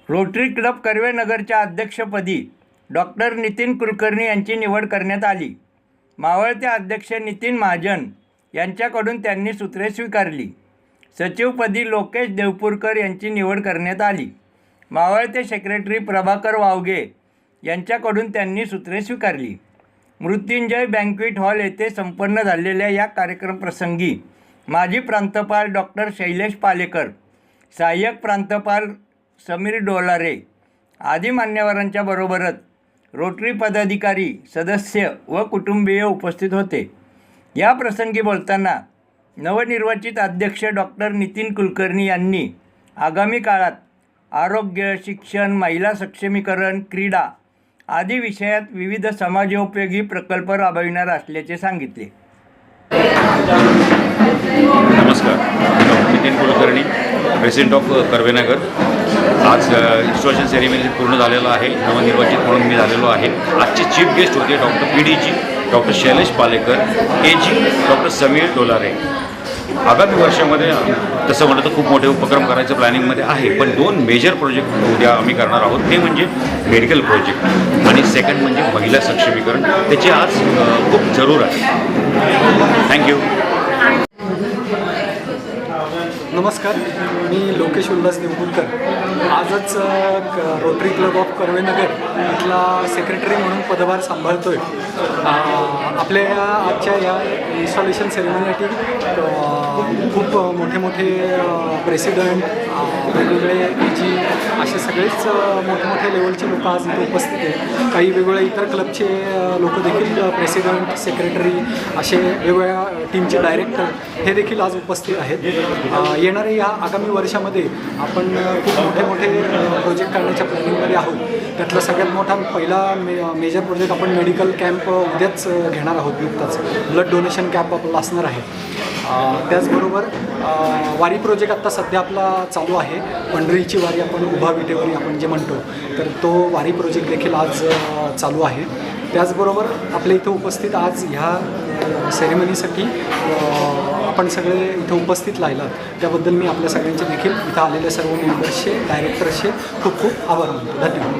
Rotary club कर्वेनगरच्या अध्यक्षपदी doctor Nitin Kulkarni यांची निवड करण्यात आली. मावळते अध्यक्ष नितीन महाजन यांच्याकडून त्यांनी सूत्रे स्वीकारली. सचिवपदी लोकेश देवपूरकर यांची निवड करण्यात आली. मावळते सेक्रेटरी प्रभाकर वावगे यांच्याकडून त्यांनी सूत्रे स्वीकारली. मृत्युंजय बँक्वेट हॉल येथे संपन्न झालेल्या या कार्यक्रमप्रसंगी माजी प्रांतपाल डॉक्टर शैलेश पालेकर, सहाय्यक प्रांतपाल समीर डोलारे आदी मान्यवरांच्या बरोबरच रोटरी पदाधिकारी, सदस्य व कुटुंबीय उपस्थित होते. या प्रसंगी बोलताना नवनिर्वाचित अध्यक्ष डॉक्टर नितीन कुलकर्णी यांनी आगामी काळात आरोग्य, शिक्षण, महिला सक्षमीकरण, क्रीडा आदी विषयात विविध समाजोपयोगी प्रकल्प राबविणार असल्याचे सांगितले. नमस्कार, doctor Nitin Kulkarni, president of Karvenagar. आज इन्स्टॉलेशन सेरेमनी पूर्ण झालेलं आहे. नवनिर्वाचित म्हणून मी झालेलो आहे. आजचे चीफ गेस्ट होते doctor PDG, doctor Shailesh Palekar, AG doctor Sameer Dolare. आगामी वर्षामध्ये तसं म्हटलं तर खूप मोठे उपक्रम करायचं प्लॅनिंगमध्ये आहे, पण 2 मेजर प्रोजेक्ट उद्या आम्ही करणार आहोत. ते म्हणजे मेडिकल प्रोजेक्ट आणि सेकंड म्हणजे महिला सक्षमीकरण. त्याची आज खूप जरूर आहे. थँक्यू. नमस्कार, मी लोकेश उल्हास देवपूरकर. आजच रोटरी क्लब ऑफ कर्वेनगर इथला सेक्रेटरी म्हणून पदभार सांभाळतो आहे. आपल्या आजच्या या इन्स्टॉलेशन सेरेमनीसाठी खूप मोठे प्रेसिडेंट, वेगवेगळे AG असे सगळेच मोठमोठे लेवलचे लोक आज इथे उपस्थित आहेत. काही वेगवेगळ्या इतर क्लबचे लोक देखील, प्रेसिडेंट, सेक्रेटरी असे वेगवेगळ्या टीमचे डायरेक्टर हे देखील आज उपस्थित आहेत. येणाऱ्या या आगामी वर्षामध्ये आपण खूप मोठे प्रोजेक्ट करण्याच्या प्लॅनिंगमध्ये आहोत. त्यातला सगळ्यात मोठा पहिला मेजर प्रोजेक्ट आपण मेडिकल कॅम्प उद्याच घेणार आहोत. नुकताच ब्लड डोनेशन कॅम्प आपला असणार आहे. त्याचबरोबर वारी प्रोजेक्ट आत्ता सध्या आपला चालू आहे. पंढरीची वारी, आपण उभा विटेवारी आपण जे म्हणतो, तर तो वारी प्रोजेक्ट देखील आज चालू आहे. त्याचबरोबर आपल्या इथं उपस्थित आज ह्या सेरेमनीसाठी आपण सगळे इथं उपस्थित राहिलात त्याबद्दल मी आपल्या सगळ्यांचे देखील इथं आलेल्या सर्व मेंबर्सचे, डायरेक्टर्सचे खूप खूप आभार मानतो. धन्यवाद.